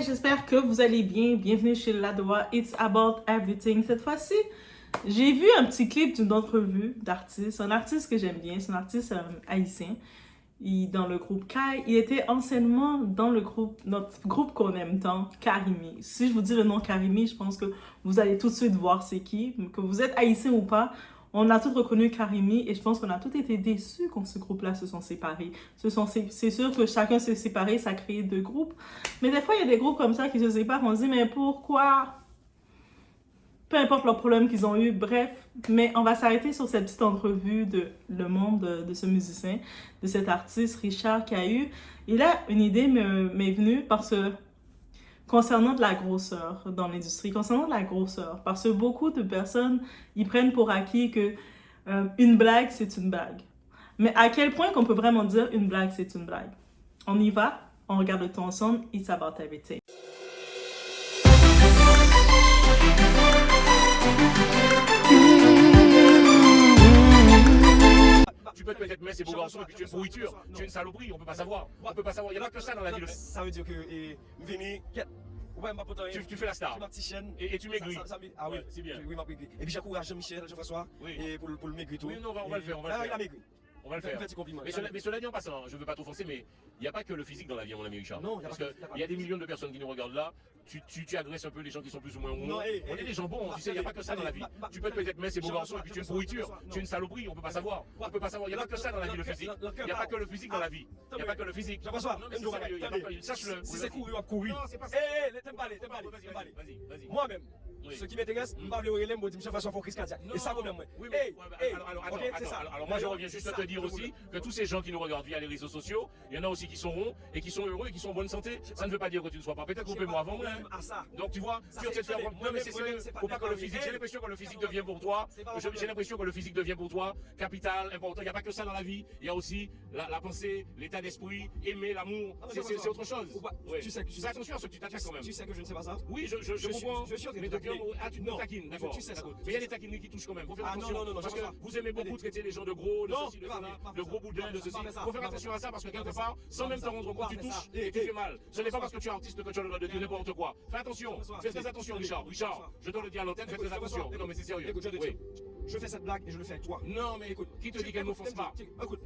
j'espère que vous allez bien. Bienvenue chez Ladoa, It's About Everything. Cette fois-ci, j'ai vu un petit clip d'une entrevue d'artiste. Un artiste que j'aime bien, c'est un artiste haïtien. Dans le groupe Kai, il était anciennement dans le groupe, notre groupe qu'on aime tant, Karimi. Si je vous dis le nom Karimi, je pense que vous allez tout de suite voir c'est qui. Que vous êtes haïtien ou pas, on a tous reconnu Karimi et je pense qu'on a tous été déçus quand ce groupe-là se sont séparés. C'est sûr que chacun s'est séparé, ça a créé deux groupes. Mais des fois, il y a des groupes comme ça qui se séparent, on se dit, mais pourquoi? Peu importe leurs problèmes qu'ils ont eu, bref. Mais on va s'arrêter sur cette petite entrevue de le monde de ce musicien, de cet artiste Richard qui a eu. Et là, une idée m'est venue parce que concernant de la grosseur dans l'industrie, concernant de la grosseur, parce que beaucoup de personnes, ils prennent pour acquis que une blague, c'est une blague. Mais à quel point qu'on peut vraiment dire une blague, c'est une blague? On y va, on regarde le tout ensemble, It's About Everything. Tu peux peut-être mettre ces beaux garçons et puis tu es une pourriture, tu es une saloperie, on peut pas savoir. On peut pas savoir, il n'y a pas que ça dans la vie. Ça veut dire que venez, tu fais la star. Et tu maigris. Ah oui, ouais, c'est bien. Oui, maigri. Et puis j'encourage Jean-Michel, Jean-François, oui. pour le maigrir tout. Oui, non, on va le faire, on va le faire. Il a maigri. On va le faire. Mais cela dit en passant, je ne veux pas trop forcer, mais il n'y a pas que le physique dans la vie, mon ami Richard. Non, parce qu'il y a des millions de personnes qui nous regardent là. Tu agresses un peu les gens qui sont plus ou moins ronds. On est des gens bons, tu sais, il n'y a pas que ça dans la vie. Tu peux peut-être mettre ces beaux garçons et puis tu es une pourriture, tu es une saloperie, on peut pas savoir. On peut pas savoir, il n'y a pas que ça dans la vie, le physique. Il n'y a pas que le physique dans la vie. Il n'y a pas que le physique. Jean-François, sache-le. Si c'est couru, on va courir. Non, c'est pas ça. T'aimes pas aller. Vas-y. Moi-même. Ce qui m'intéresse, je ne parle pas de moi, Jean-François, faut crise cardiaque. Et ça, problème, moi. Oui, alors moi je reviens juste à te dire aussi que tous ces gens qui nous regardent via les réseaux sociaux, il y en a aussi qui sont ronds et qui sont heureux et qui sont en bonne santé. Ça ne veut pas dire que tu ne sois pas. Peut-être qu'on peut moi avant moi. Donc tu vois, tu essaies de faire. Non mais c'est sérieux. Faut pas que le physique. J'ai l'impression que le physique devient pour toi. J'ai l'impression que le physique devient pour toi capital, important. Il n'y a pas que ça dans la vie. Il y a aussi la pensée, l'état d'esprit, aimer, l'amour. C'est autre chose. Tu sais que fais attention à ce que tu t'attaques quand même. Tu sais que je ne sais pas ça. Oui, je comprends. Je suis en train de tu me taquines, d'accord. Mais il y a des taquineries qui touchent quand même. Faut faire attention. Non, parce que vous aimez beaucoup traiter les gens de gros, de ceci, de cela, de gros boudins, de ceci. Faut faire attention à ça parce que quelque part, sans même te rendre compte, tu touches et tu fais mal. Ce n'est pas parce que tu es artiste que tu as le droit de dire n'importe quoi. Fais attention. Fais très attention, Richard. Richard, je te le dis à l'antenne, fais très attention. Non, mais c'est sérieux. Écoute, je fais cette blague et je le fais avec toi. Non, mais écoute, qui te dit qu'elle m'offense pas?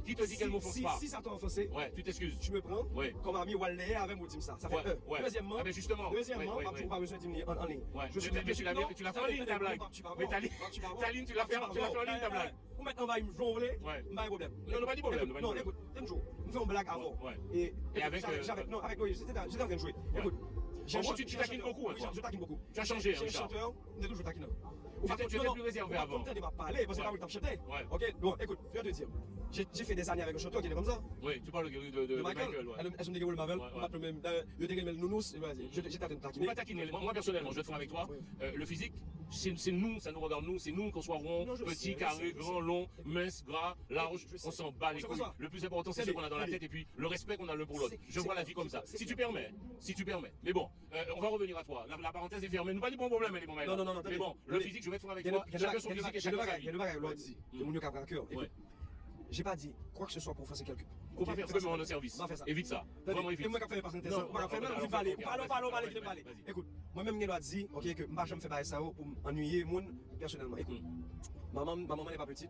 Qui te dit qu'elle m'offense pas? Si ça t'a offensé, ouais, tu t'excuses. Tu me prends comme ami Wallet avec mon team ça. Ça fait un. Deuxièmement, tu pas besoin de dire en ligne. Tu l'as fait en ligne ta blague. Mais ta ligne, tu l'as fait en ligne ta blague. Ou maintenant on va me jonfler, pas de problème. Non, pas de problème. Non, écoute, un jour, on fait une blague avant. Et avec j'étais en train de jouer. Écoute, tu taquines beaucoup. Je taquine beaucoup. Tu as changé, Richard. J'ai un chanteur, on est toujours taquinant. Tu étais plus réservé avant. Tu n'as pas parlé parce que là où tu as chanté. Ok, bon, écoute, je vais te dire. J'ai fait des années avec un chanteur qui était comme ça. Oui, tu parles de Michael. Elles sont des gars de Marvel, on m'appelle même le dégât Nounous. J'étais en train de taquiner. On va taquiner. Moi, personnellement, je vais être franc avec toi. Le physique, c'est nous, ça nous regarde nous. C'est nous qu'on soit rond, petit, carré, grand, long, mince, gras, large. On s'en bat les couilles. Le plus important, c'est ce qu'on a dans la tête et puis le respect qu'on a l'un pour l'autre. Je vois la vie comme ça. Si tu permets. Mais bon, on va revenir à toi. La parenthèse est fermée. Nous pas dit bon problème, les bons mecs. Non. Mais bon, le physique, je vais être franc avec toi. Chacun son physique et chacun sa vie. Il y a le bagage, l'autre dit. Il y a mon à cœur. J'ai pas dit quoi que ce soit pour offenser quelqu'un. Faut pas faire ça de service. Évite ça. Vraiment évite. Moi, je fais pas écoute, moi-même, je dit que je me fais pas ça pour m'ennuyer personnellement. Écoute, maman n'est pas petite.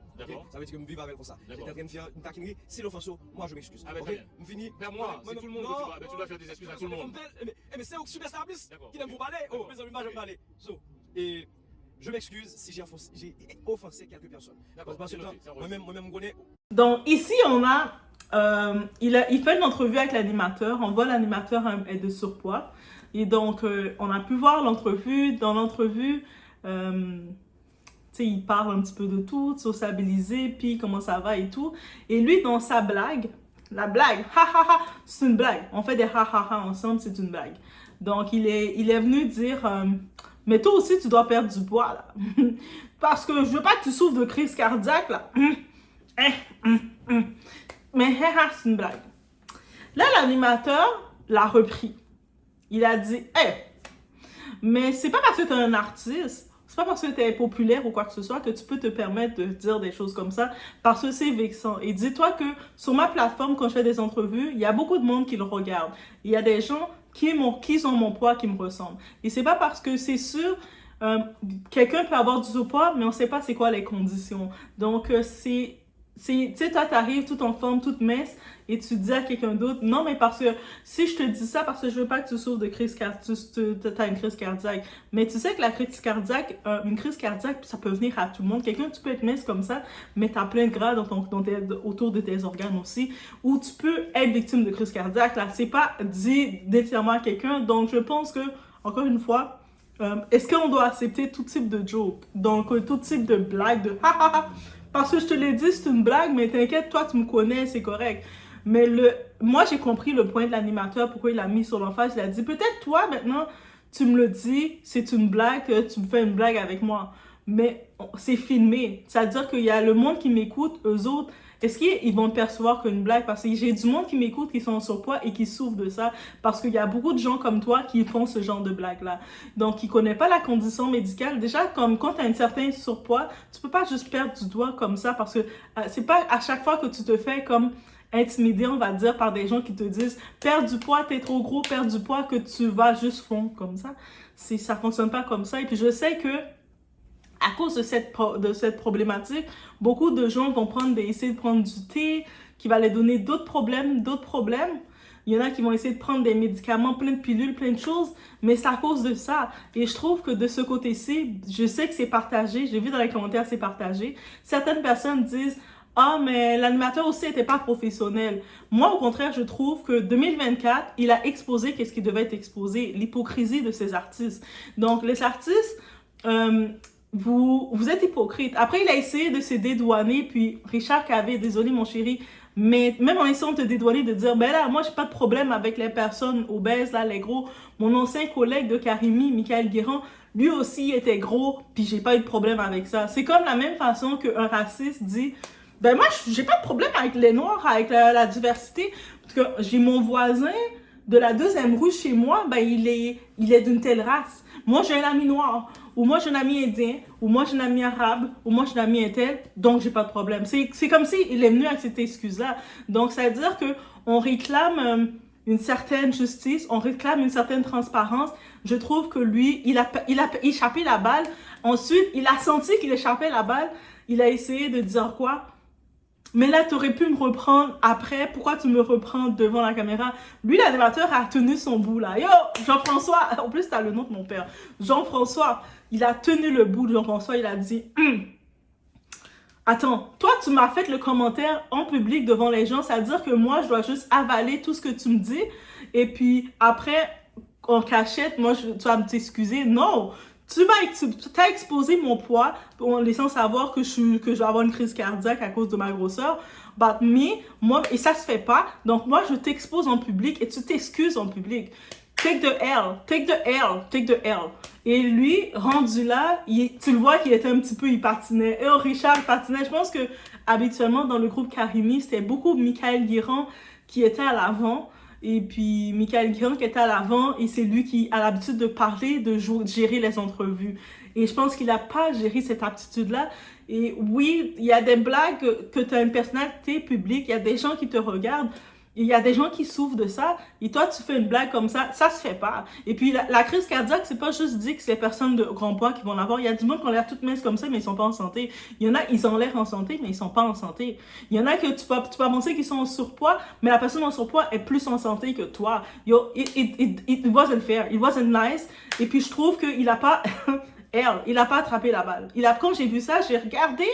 Ça veut dire que je vis avec ça. J'étais en train de faire une taquinerie. Si l'offense, moi je m'excuse. Je finis. Vers moi, c'est tout le monde que tu dois faire des excuses à tout le monde. Mais c'est au super service qui n'aime vous parler. Oh, mes amis, je vais parler. Et je m'excuse si j'ai offensé quelques personnes. Parce que moi-même, je connais. Donc ici, on a, il fait une entrevue avec l'animateur. On voit l'animateur est de surpoids. Et donc, on a pu voir l'entrevue. Dans l'entrevue, il parle un petit peu de tout, de sociabiliser, puis comment ça va et tout. Et lui, dans sa blague, la blague, c'est une blague. On fait des ensemble, c'est une blague. Donc, il est venu dire, mais toi aussi, tu dois perdre du poids, là. Parce que je veux pas que tu souffres de crise cardiaque, là. Mais c'est une blague. Là, l'animateur l'a repris. Il a dit, mais c'est pas parce que tu es un artiste, c'est pas parce que tu es populaire ou quoi que ce soit que tu peux te permettre de dire des choses comme ça, parce que c'est vexant. Et dis-toi que sur ma plateforme, quand je fais des entrevues, il y a beaucoup de monde qui le regarde. Il y a des gens qui sont mon poids, qui me ressemblent. Et c'est pas parce que c'est sûr, quelqu'un peut avoir du surpoids, mais on sait pas c'est quoi les conditions. Donc, tu sais, toi, t'arrives toute en forme, toute mince, et tu dis à quelqu'un d'autre, non, mais parce que, si je te dis ça, parce que je veux pas que tu souffres de crise cardiaque, t'as une crise cardiaque. Mais tu sais que la crise cardiaque, une crise cardiaque, ça peut venir à tout le monde. Quelqu'un, tu peux être mince comme ça, mais t'as plein de gras autour de tes organes aussi, ou tu peux être victime de crise cardiaque, là. C'est pas dit nécessairement à quelqu'un, donc je pense que, encore une fois, est-ce qu'on doit accepter tout type de joke? Donc, tout type de blague, de ha ha ha. Parce que je te l'ai dit, c'est une blague, mais t'inquiète, toi, tu me connais, c'est correct. Mais moi, j'ai compris le point de l'animateur, pourquoi il a mis sur l'emphase. Il a dit, peut-être toi, maintenant, tu me le dis, c'est une blague, tu me fais une blague avec moi. Mais c'est filmé. C'est-à-dire qu'il y a le monde qui m'écoute, eux autres, est-ce qu'ils vont percevoir qu'une blague? Parce que j'ai du monde qui m'écoute, qui sont en surpoids et qui souffrent de ça. Parce qu'il y a beaucoup de gens comme toi qui font ce genre de blague-là. Donc, qui ne connaissent pas la condition médicale. Déjà, comme quand tu as un certain surpoids, tu peux pas juste perdre du doigt comme ça. Parce que c'est pas à chaque fois que tu te fais comme intimider, on va dire, par des gens qui te disent « Perds du poids, t'es trop gros, perds du poids » que tu vas juste fondre comme ça. Ça fonctionne pas comme ça. Et puis, je sais que à cause de cette problématique, beaucoup de gens vont essayer de prendre du thé, qui va les donner d'autres problèmes. Il y en a qui vont essayer de prendre des médicaments, plein de pilules, plein de choses, mais c'est à cause de ça. Et je trouve que de ce côté-ci, je sais que c'est partagé, j'ai vu dans les commentaires, c'est partagé. Certaines personnes disent « Ah, mais l'animateur aussi n'était pas professionnel. » Moi, au contraire, je trouve que 2024, il a exposé qu'est-ce qui devait être exposé, l'hypocrisie de ces artistes. Donc, les artistes... Vous êtes hypocrite. Après, il a essayé de se dédouaner, puis Richard Cavé, désolé mon chéri, mais même en essayant de te dédouaner, de dire, ben là, moi, j'ai pas de problème avec les personnes obèses, là, les gros. Mon ancien collègue de Karimi, Michael Guérand, lui aussi était gros, puis j'ai pas eu de problème avec ça. C'est comme la même façon qu'un raciste dit, ben moi, j'ai pas de problème avec les Noirs, avec la diversité, parce que j'ai mon voisin de la 2e rue chez moi, ben il est d'une telle race. Moi, j'ai un ami noir, ou moi, j'ai un ami indien, ou moi, j'ai un ami arabe, ou moi, j'ai un ami intel, donc j'ai pas de problème. C'est comme s'il est venu avec cette excuse-là. Donc, ça veut dire qu'on réclame une certaine justice, on réclame une certaine transparence. Je trouve que lui, il a échappé la balle. Ensuite, il a senti qu'il échappait la balle. Il a essayé de dire quoi? Mais là, tu aurais pu me reprendre après. Pourquoi tu me reprends devant la caméra? Lui, l'animateur a tenu son bout, là. Yo, Jean-François, en plus, t'as le nom de mon père. Jean-François, il a tenu le bout de Jean-François. Il a dit, attends, toi, tu m'as fait le commentaire en public devant les gens. Ça veut dire que moi, je dois juste avaler tout ce que tu me dis. Et puis, après, en cachette, moi, tu vas me t'excuser. Non! Tu as exposé mon poids en laissant savoir que je vais avoir une crise cardiaque à cause de ma grosseur. But moi, et ça se fait pas. Donc, moi, je t'expose en public et tu t'excuses en public. Take the L, take the L, take the L. Et lui, rendu là, tu le vois qu'il était un petit peu, il patinait. Et Richard patinait. Je pense que habituellement, dans le groupe Karimi, c'était beaucoup Michael Guérand qui était à l'avant. Et puis, Michael Guérand qui était à l'avant, et c'est lui qui a l'habitude de parler, de gérer les entrevues. Et je pense qu'il n'a pas géré cette aptitude-là. Et oui, il y a des blagues que tu as une personnalité publique, il y a des gens qui te regardent, il y a des gens qui souffrent de ça, et toi, tu fais une blague comme ça se fait pas. Et puis, la crise cardiaque, c'est pas juste dit que c'est les personnes de grand poids qui vont l'avoir. Il y a du monde qui ont l'air toutes minces comme ça, mais ils sont pas en santé. Il y en a, ils ont l'air en santé, mais ils sont pas en santé. Il y en a que tu vas penser qu'ils sont en surpoids, mais la personne en surpoids est plus en santé que toi. Yo, it wasn't fair, it wasn't nice. Et puis, je trouve qu'il a pas... il a pas attrapé la balle. Quand j'ai vu ça, j'ai regardé,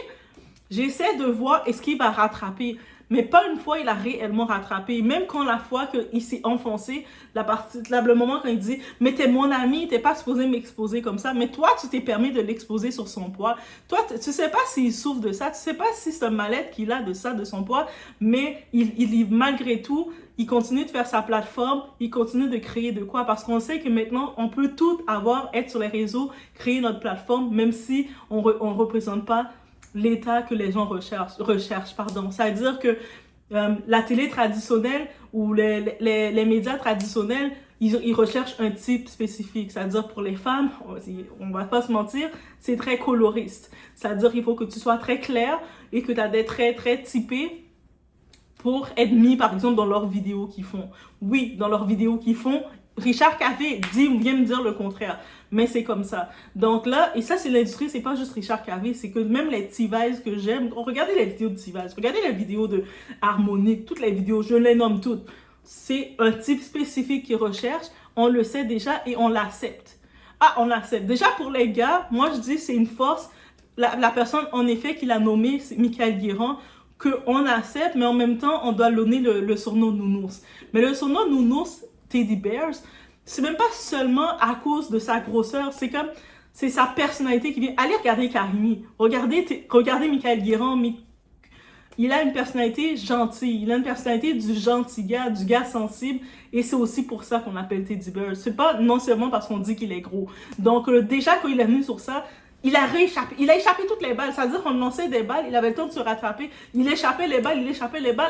j'essaie de voir est-ce qu'il va rattraper. Mais pas une fois, il a réellement rattrapé. Même quand la fois qu'il s'est enfoncé, le moment quand il dit « Mais t'es mon ami, t'es pas supposé m'exposer comme ça. » Mais toi, tu t'es permis de l'exposer sur son poids. Toi, tu sais pas s'il souffre de ça. Tu sais pas si c'est un mal-être qu'il a de ça, de son poids. Mais malgré tout, il continue de faire sa plateforme. Il continue de créer de quoi. Parce qu'on sait que maintenant, on peut tout être sur les réseaux, créer notre plateforme, même si on représente pas l'état que les gens recherchent. Ça veut dire que la télé traditionnelle ou les médias traditionnels, ils recherchent un type spécifique. C'est-à-dire pour les femmes, on va pas se mentir, c'est très coloriste. C'est-à-dire qu'il faut que tu sois très clair et que tu as des traits très typés pour être mis, par exemple, dans leurs vidéos qu'ils font. Oui, dans leurs vidéos qu'ils font, Richard Cavé vient me dire le contraire. Mais c'est comme ça. Donc là, et ça c'est l'industrie, c'est pas juste Richard Cavé, c'est que même les T-Vice que j'aime, regardez les vidéos de T-Vice, regardez les vidéos de Harmonique, toutes les vidéos, je les nomme toutes. C'est un type spécifique qui recherche, on le sait déjà et on l'accepte. Ah, on l'accepte. Déjà pour les gars, moi je dis c'est une force. La personne en effet qui l'a nommé, c'est Michael Guérand, qu'on accepte, mais en même temps, on doit donner le surnom Nounours. Mais le surnom Nounours, Teddy Bears, c'est même pas seulement à cause de sa grosseur, c'est sa personnalité qui vient. Allez regarder Karimi, regardez Michael Guérand, il a une personnalité gentille, il a une personnalité du gentil gars, du gars sensible, et c'est aussi pour ça qu'on appelle Teddy Bears. C'est pas non seulement parce qu'on dit qu'il est gros. Donc déjà quand il est venu sur ça, il a échappé toutes les balles. C'est-à-dire qu'on lançait des balles, il avait le temps de se rattraper. Il échappait les balles.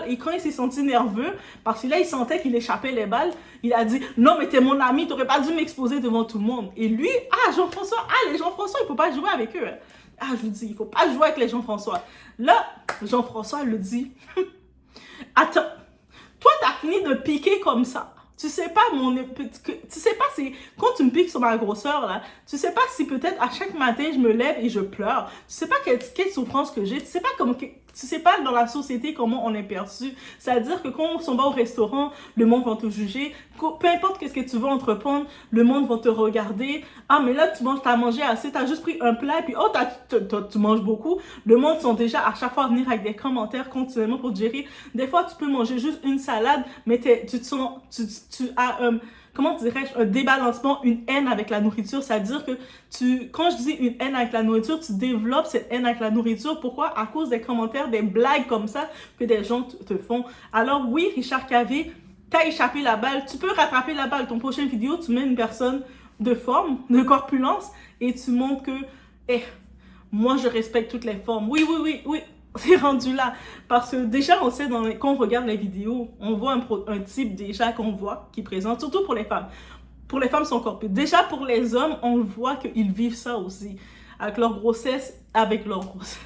Et quand il s'est senti nerveux, parce que là, il sentait qu'il échappait les balles, il a dit « Non, mais t'es mon ami, t'aurais pas dû m'exposer devant tout le monde. » Et lui, les Jean-François, il faut pas jouer avec eux. Ah, je vous dis, il faut pas jouer avec les Jean-François. Là, Jean-François le dit « Attends, toi, t'as fini de piquer comme ça. Tu sais pas c'est quand tu me piques sur ma grosseur là, tu sais pas si peut-être à chaque matin je me lève et je pleure. Tu sais pas quelle souffrance que j'ai. Tu sais pas dans la société comment on est perçu. C'est-à-dire que quand on s'en va au restaurant, le monde va te juger. Peu importe qu'est-ce que tu veux entreprendre, le monde va te regarder. Ah mais là t'as mangé assez, t'as juste pris un plat et puis tu manges beaucoup. Le monde sont déjà à chaque fois à venir avec des commentaires continuellement pour te gérer. Des fois tu peux manger juste une salade, mais tu as comment dirais-je, un débalancement, une haine avec la nourriture. C'est-à-dire que quand je dis une haine avec la nourriture, tu développes cette haine avec la nourriture. Pourquoi? À cause des commentaires, des blagues comme ça que des gens te font. Alors oui, Richard Cavé, t'as échappé la balle. Tu peux rattraper la balle. Ton prochaine vidéo, tu mets une personne de forme, de corpulence, et tu montres que, moi je respecte toutes les formes. Oui. C'est rendu là. Parce que déjà, on sait, quand on regarde les vidéos, on voit un type déjà qu'on voit, qui présente, surtout pour les femmes. Pour les femmes, c'est encore plus. Déjà, pour les hommes, on voit qu'ils vivent ça aussi. Avec leur grossesse,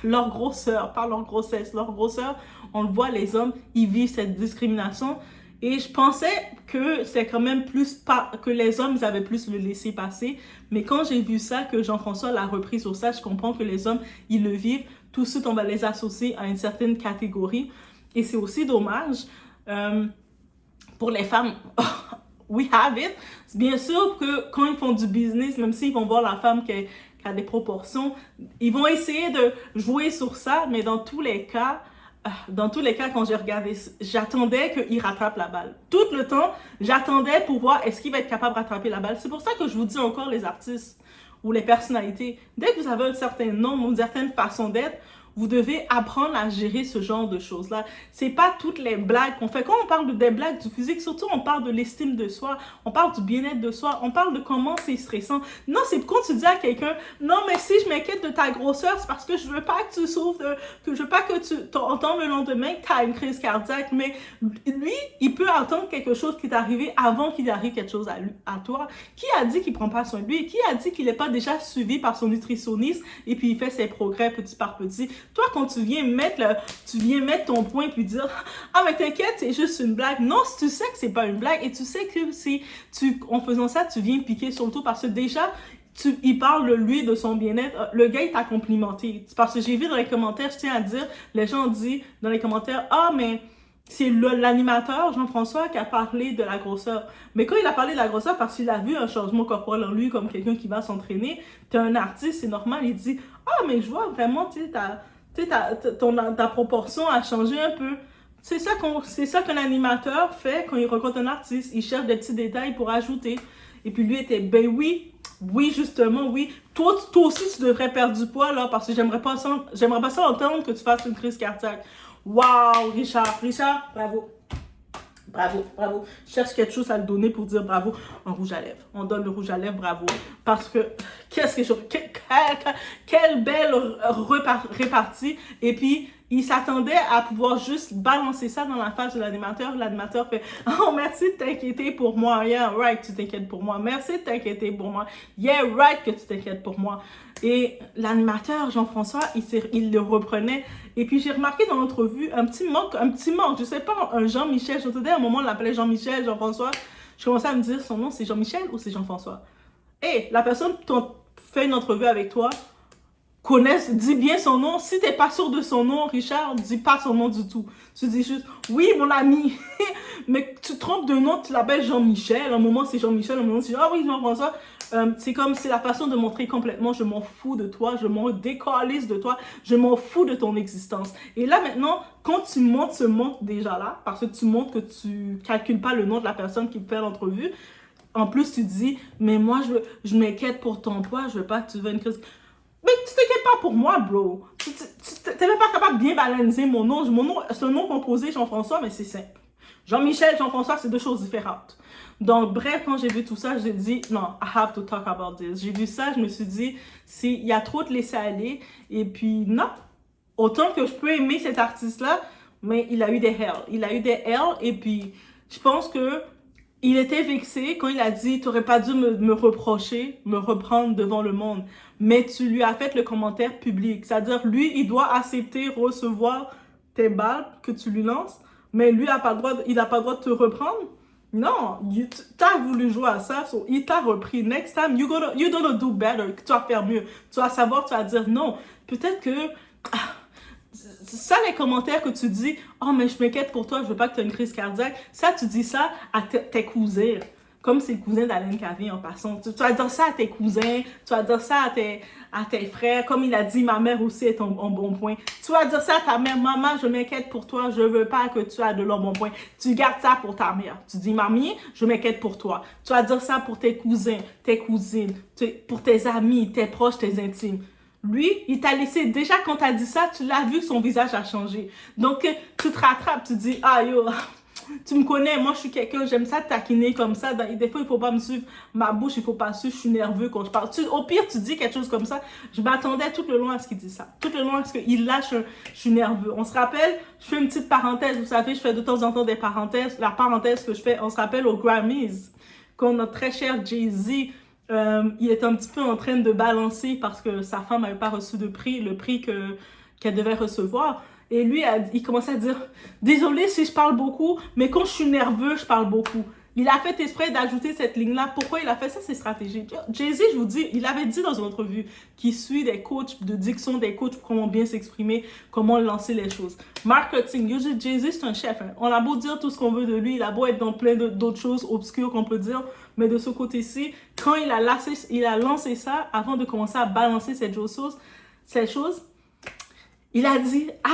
leur grosseur, pas leur grossesse, leur grosseur, on le voit, les hommes, ils vivent cette discrimination. Et je pensais que c'est quand même que les hommes, ils avaient plus le laisser passer. Mais quand j'ai vu ça, que Jean-François l'a repris sur ça, je comprends que les hommes, ils le vivent. Tout de suite, on va les associer à une certaine catégorie. Et c'est aussi dommage. Pour les femmes, we have it. Bien sûr que quand ils font du business, même s'ils vont voir la femme qui a des proportions, ils vont essayer de jouer sur ça. Mais dans tous les cas, quand j'ai regardé, j'attendais qu'il rattrape la balle. Tout le temps, j'attendais pour voir est-ce qu'il va être capable de rattraper la balle. C'est pour ça que je vous dis encore les artistes ou les personnalités. Dès que vous avez un certain nombre ou une certaine façon d'être, vous devez apprendre à gérer ce genre de choses-là. C'est pas toutes les blagues qu'on fait. Quand on parle des blagues du physique, surtout on parle de l'estime de soi, on parle du bien-être de soi, on parle de comment c'est stressant. Non, c'est quand tu dis à quelqu'un, non, mais si je m'inquiète de ta grosseur, c'est parce que je veux pas que tu souffres, que je veux pas que tu t'entends le lendemain que tu as une crise cardiaque. Mais lui, il peut entendre quelque chose qui t'est arrivé avant qu'il arrive quelque chose à toi. Qui a dit qu'il prend pas soin de lui? Qui a dit qu'il n'est pas déjà suivi par son nutritionniste et puis il fait ses progrès petit par petit? Toi, quand tu viens mettre ton point puis dire « Ah, mais t'inquiète, c'est juste une blague. » Non, tu sais que c'est pas une blague et tu sais que en faisant ça, tu viens piquer sur le tout parce que déjà, il parle, lui, de son bien-être. Le gars, il t'a complimenté. Parce que j'ai vu dans les commentaires, je tiens à dire, les gens disent dans les commentaires « Ah, mais c'est l'animateur, Jean-François, qui a parlé de la grosseur. » Mais quand il a parlé de la grosseur, parce qu'il a vu un changement corporel en lui, comme quelqu'un qui va s'entraîner, t'es un artiste, c'est normal, il dit « Ah, mais je vois vraiment, tu sais, ta proportion a changé un peu. » C'est ça qu'un animateur fait quand il rencontre un artiste. Il cherche des petits détails pour ajouter. Et puis lui était, ben oui, justement, oui. Toi aussi, tu devrais perdre du poids, là, parce que j'aimerais pas ça entendre que tu fasses une crise cardiaque. Waouh, Richard, bravo. Bravo. Je cherche quelque chose à le donner pour dire bravo. Un rouge à lèvres. On donne le rouge à lèvres, bravo. Parce que, quelle belle répartie. Et puis, il s'attendait à pouvoir juste balancer ça dans la face de l'animateur. L'animateur fait « Oh, merci de t'inquiéter pour moi. Yeah, right, tu t'inquiètes pour moi. Merci de t'inquiéter pour moi. Yeah, right que tu t'inquiètes pour moi. » Et l'animateur, Jean-François, il le reprenait. Et puis, j'ai remarqué dans l'entrevue un petit manque. Je sais pas, un Jean-Michel. J'entendais à un moment, on l'appelait Jean-Michel, Jean-François. Je commençais à me dire, son nom, c'est Jean-Michel ou c'est Jean-François? Hey, la personne qui fait une entrevue avec toi, dis bien son nom. Si t'es pas sûr de son nom, Richard, dis pas son nom du tout. Tu dis juste, oui, mon ami. Mais tu te trompes de nom, tu l'appelles Jean-Michel. Un moment, c'est Jean-Michel, un moment, c'est ah oui, Jean-François. C'est comme, c'est la façon de montrer complètement, je m'en fous de toi, je m'en décalisse de toi, je m'en fous de ton existence. Et là, maintenant, quand tu montes ce montre déjà là, parce que tu montres que tu calcules pas le nom de la personne qui fait l'entrevue, en plus, tu dis, mais moi, je m'inquiète pour ton poids, je veux pas que tu viennes une crise. Mais tu t'inquiètes pas pour moi, bro. Tu n'es même pas capable de bien balancer mon nom. C'est un nom composé, Jean-François, mais c'est simple. Jean-Michel, Jean-François, c'est deux choses différentes. Donc, bref, quand j'ai vu tout ça, j'ai dit, non, I have to talk about this. J'ai vu ça, je me suis dit, il y a trop de laisser aller. Et puis, non. Autant que je peux aimer cet artiste-là, mais il a eu des hells. Il a eu des hells, et puis, je pense que il était vexé quand il a dit « T'aurais pas dû me reprocher, me reprendre devant le monde. » Mais tu lui as fait le commentaire public. C'est-à-dire, lui, il doit accepter, recevoir tes balles que tu lui lances, mais lui, il n'a pas le droit de te reprendre. Non, t'as voulu jouer à ça, il t'a repris. Next time, you're gonna do better. Tu vas faire mieux. Tu vas savoir, tu vas dire non. Peut-être que... ça, les commentaires que tu dis, oh, mais je m'inquiète pour toi, je veux pas que tu aies une crise cardiaque. Ça, tu dis ça à tes cousins. Comme c'est le cousin d'Alain Cavie en passant. Tu vas dire ça à tes cousins, tu vas dire ça à tes frères. Comme il a dit, ma mère aussi est en bon point. Tu vas dire ça à ta mère, maman, je m'inquiète pour toi, je veux pas que tu aies de l'en bon point. Tu gardes ça pour ta mère. Tu dis, mamie, je m'inquiète pour toi. Tu vas dire ça pour tes cousins, tes cousines, pour tes amis, tes proches, tes intimes. Lui, il t'a laissé, déjà quand t'as dit ça, tu l'as vu que son visage a changé. Donc, tu te rattrapes, tu dis, ah yo, tu me connais, moi je suis quelqu'un, j'aime ça taquiner comme ça. Des fois, il faut pas me suivre ma bouche, il faut pas suivre, je suis nerveux quand je parle. Au pire, tu dis quelque chose comme ça. Je m'attendais tout le long à ce qu'il dise ça. Tout le long à ce qu'il lâche, je suis nerveux. On se rappelle, je fais une petite parenthèse, vous savez, je fais de temps en temps des parenthèses. La parenthèse que je fais, on se rappelle aux Grammys, quand notre très cher Jay-Z, il était un petit peu en train de balancer parce que sa femme n'avait pas reçu le prix qu'elle devait recevoir. Et lui, il commençait à dire « Désolé si je parle beaucoup, mais quand je suis nerveux, je parle beaucoup. » Il a fait exprès d'ajouter cette ligne-là. Pourquoi il a fait ça? C'est stratégique. Jay-Z, je vous dis, il avait dit dans une entrevue qu'il suit des coachs de diction, des coachs pour comment bien s'exprimer, comment lancer les choses. Marketing, Jay-Z, c'est un chef. Hein. On a beau dire tout ce qu'on veut de lui, il a beau être dans plein d'autres choses obscures qu'on peut dire, mais de ce côté-ci, quand il a lancé ça, avant de commencer à balancer ces choses, il a dit « Ah! »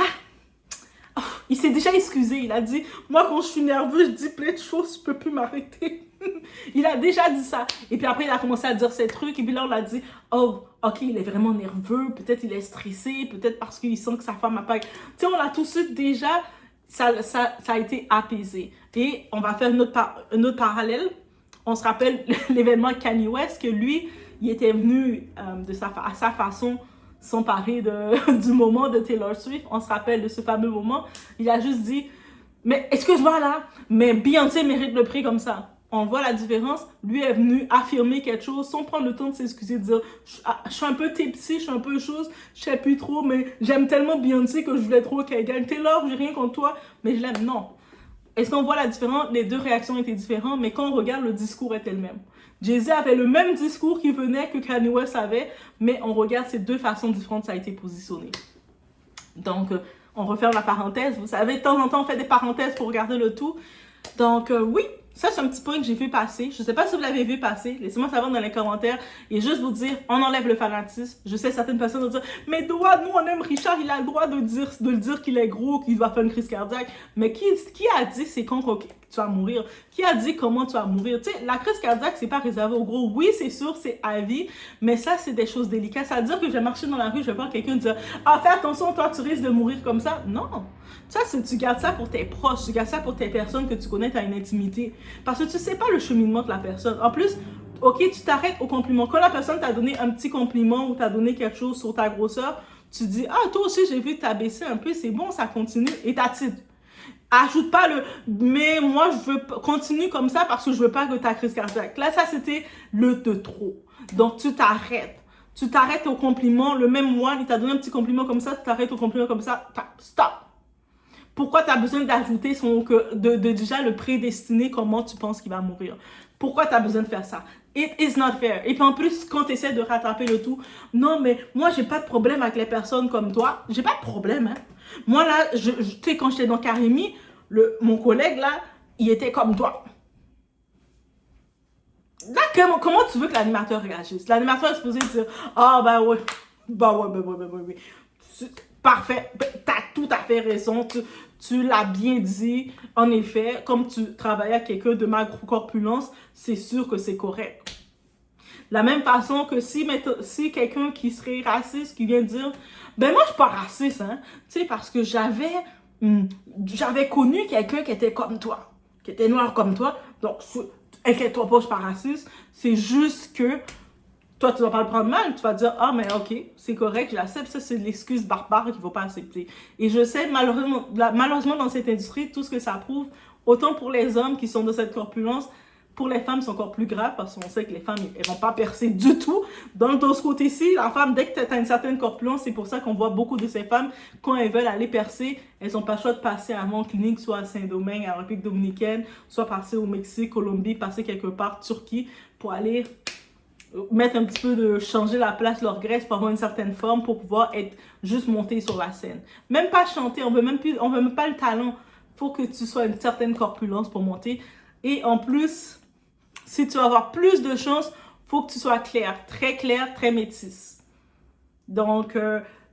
Il s'est déjà excusé. Il a dit, moi, quand je suis nerveux, je dis plein de choses, je peux plus m'arrêter. Il a déjà dit ça. Et puis après, il a commencé à dire ces trucs. Et puis là, on l'a dit, oh, ok, il est vraiment nerveux. Peut-être il est stressé. Peut-être parce qu'il sent que sa femme a pas... Tu sais, on a tout de suite déjà, ça a été apaisé. Et on va faire une autre parallèle. On se rappelle l'événement Kanye West, que lui, il était venu à sa façon s'emparer du moment de Taylor Swift. On se rappelle de ce fameux moment. Il a juste dit, mais excuse-moi là, mais Beyoncé mérite le prix comme ça. On voit la différence. Lui est venu affirmer quelque chose sans prendre le temps de s'excuser, de dire, je suis un peu tipsy, je suis un peu chose, je sais plus trop, mais j'aime tellement Beyoncé que je voulais trop qu'elle gagne. Taylor, j'ai rien contre toi, mais je l'aime. Non. Est-ce qu'on voit la différence? Les deux réactions étaient différentes, mais quand on regarde, le discours était le même. Jay-Z avait le même discours qui venait que Kanye West avait, mais on regarde ces deux façons différentes, ça a été positionné. Donc, on referme la parenthèse. Vous savez, de temps en temps, on fait des parenthèses pour regarder le tout. Donc, oui, ça, c'est un petit point que j'ai vu passer. Je ne sais pas si vous l'avez vu passer. Laissez-moi savoir dans les commentaires. Et juste vous dire, on enlève le fanatisme. Je sais, certaines personnes vont dire, mais nous, on aime Richard, il a le droit de le dire qu'il est gros, qu'il va faire une crise cardiaque. Mais qui a dit c'est quand tu vas mourir? Qui a dit comment tu vas mourir? Tu sais, la crise cardiaque, c'est pas réservé au gros. Oui, c'est sûr, c'est à vie, mais ça, c'est des choses délicates. Ça veut dire que je vais marcher dans la rue, je vais voir quelqu'un dire, ah, fais attention, toi, tu risques de mourir comme ça. Non. Ça, tu gardes ça pour tes proches, tu gardes ça pour tes personnes que tu connais, tu as une intimité. Parce que tu sais pas le cheminement de la personne. En plus, ok, tu t'arrêtes au compliment. Quand la personne t'a donné un petit compliment ou t'a donné quelque chose sur ta grosseur, tu dis, ah, toi aussi, j'ai vu que t'as baissé un peu, c'est bon, ça continue, et t'as titre. Ajoute pas mais moi, je veux continue comme ça parce que je veux pas que ta crise cardiaque. Là, ça, c'était le de trop. Donc, tu t'arrêtes. Tu t'arrêtes au compliment. Le même mois, il t'a donné un petit compliment comme ça, tu t'arrêtes au compliment comme ça. Stop. Pourquoi tu as besoin d'ajouter de déjà le prédestiner comment tu penses qu'il va mourir? Pourquoi tu as besoin de faire ça? It is not fair. Et puis en plus, quand tu essaies de rattraper le tout, non, mais moi, j'ai pas de problème avec les personnes comme toi. J'ai pas de problème, hein. Moi, là, tu sais, quand j'étais dans Karimi, mon collègue, là, il était comme toi. Là, comment tu veux que l'animateur réagisse? L'animateur est supposé dire, ah, ben ouais, ouais. Parfait, t'as tout à fait raison, tu l'as bien dit. En effet, comme tu travailles avec quelqu'un de ma corpulence, c'est sûr que c'est correct. La même façon que si quelqu'un qui serait raciste, qui vient dire, ben moi je suis pas raciste, hein, tu sais, parce que j'avais connu quelqu'un qui était comme toi, qui était noir comme toi, donc inquiète-toi pas, je suis pas raciste, c'est juste que toi, tu vas pas le prendre mal, tu vas dire, ah, mais ok, c'est correct, je l'accepte, ça c'est l'excuse barbare qu'il faut pas accepter. Et je sais, malheureusement, dans cette industrie, tout ce que ça prouve, autant pour les hommes qui sont de cette corpulence, pour les femmes, c'est encore plus grave parce qu'on sait que les femmes, elles vont pas percer du tout. Dans ce côté-ci, la femme, dès que tu as une certaine corpulence, c'est pour ça qu'on voit beaucoup de ces femmes, quand elles veulent aller percer, elles n'ont pas le choix de passer à mon clinique, soit à Saint-Domingue, à la République dominicaine, soit passer au Mexique, Colombie, passer quelque part, Turquie, pour aller mettre un petit peu changer la place, leur graisse pour avoir une certaine forme, pour pouvoir être juste monté sur la scène. Même pas chanter, on veut même pas le talent. Faut que tu sois une certaine corpulence pour monter. Et en plus, si tu veux avoir plus de chance, faut que tu sois clair, très métisse. Donc,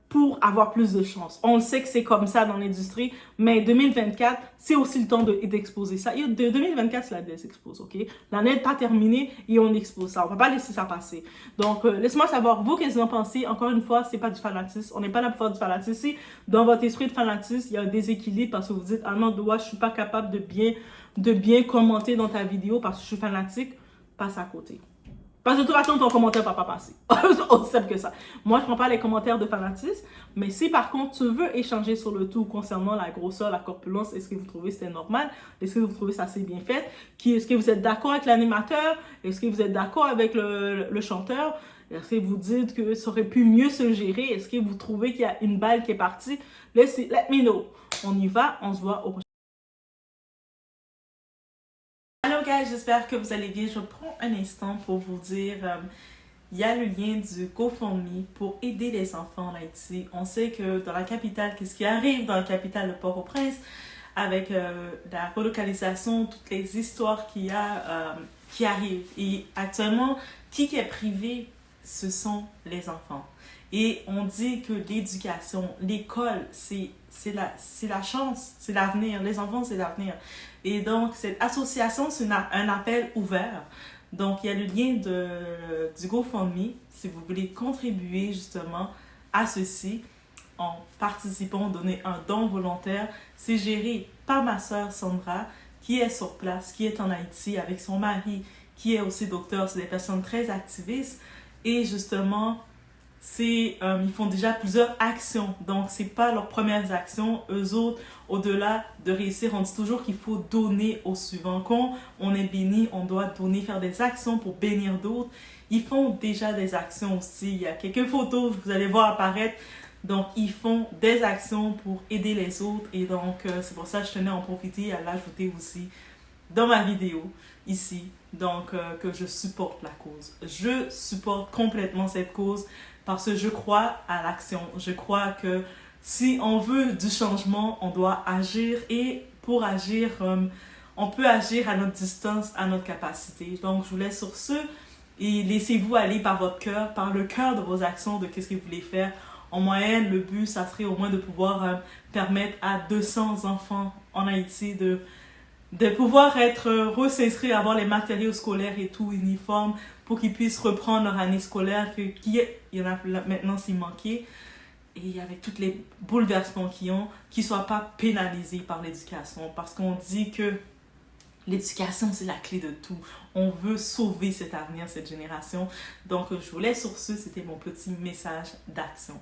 pour avoir plus de chance. On le sait que c'est comme ça dans l'industrie, mais 2024, c'est aussi le temps d'exposer ça. Et de 2024, c'est la désexpose, ok? L'année n'est pas terminée et on expose ça. On va pas laisser ça passer. Donc, laisse-moi savoir, vous, qu'est-ce que vous en pensez? Encore une fois, c'est pas du fanatisme. On n'est pas là pour faire du fanatisme. Si dans votre esprit de fanatisme, il y a un déséquilibre parce que vous dites, ah non, Doua, je suis pas capable de bien commenter dans ta vidéo parce que je suis fanatique, passe à côté. Parce que de toute façon, ton commentaire ne va pas passer. Aussi simple que ça. Moi, je ne prends pas les commentaires de fanatisme. Mais si par contre, tu veux échanger sur le tout concernant la grosseur, la corpulence, est-ce que vous trouvez que c'était normal? Est-ce que vous trouvez ça assez bien fait? Est-ce que vous êtes d'accord avec l'animateur? Est-ce que vous êtes d'accord avec le chanteur? Est-ce que vous dites que ça aurait pu mieux se gérer? Est-ce que vous trouvez qu'il y a une balle qui est partie? Let me know. On y va. On se voit au prochain. Hello guys, j'espère que vous allez bien. Je prends un instant pour vous dire, il y a le lien du GoFundMe pour aider les enfants en Haïti. On sait que dans la capitale, qu'est-ce qui arrive dans la capitale de Port-au-Prince, avec la relocalisation, toutes les histoires qu'il y a qui arrivent. Et actuellement, qui est privé, ce sont les enfants. Et on dit que l'éducation, l'école, c'est la chance, c'est l'avenir. Les enfants, c'est l'avenir. Et donc, cette association, c'est un appel ouvert. Donc, il y a le lien du GoFundMe si vous voulez contribuer justement à ceci en participant, donner un don volontaire. C'est géré par ma sœur Sandra qui est sur place, qui est en Haïti avec son mari, qui est aussi docteur. C'est des personnes très activistes. Et justement, ils font déjà plusieurs actions. Donc, ce n'est pas leurs premières actions. Eux autres, au-delà de réussir, on dit toujours qu'il faut donner au suivant. Quand on est béni, on doit donner, faire des actions pour bénir d'autres. Ils font déjà des actions aussi. Il y a quelques photos, vous allez voir apparaître. Donc, ils font des actions pour aider les autres. Et donc, c'est pour ça que je tenais à en profiter et à l'ajouter aussi dans ma vidéo ici. Donc, que je supporte la cause. Je supporte complètement cette cause. Parce que je crois à l'action. Je crois que si on veut du changement, on doit agir. Et pour agir, on peut agir à notre distance, à notre capacité. Donc, je vous laisse sur ce. Et laissez-vous aller par votre cœur, par le cœur de vos actions, de qu'est-ce que vous voulez faire. En moyenne, le but, ça serait au moins de pouvoir permettre à 200 enfants en Haïti de pouvoir être recensés, avoir les matériaux scolaires et tout, uniformes, pour qu'ils puissent reprendre leur année scolaire, il y en a maintenant s'il manquait, et avec tous les bouleversements qu'ils ont, qu'ils ne soient pas pénalisés par l'éducation, parce qu'on dit que l'éducation, c'est la clé de tout. On veut sauver cet avenir, cette génération. Donc, je vous laisse sur ce, c'était mon petit message d'action.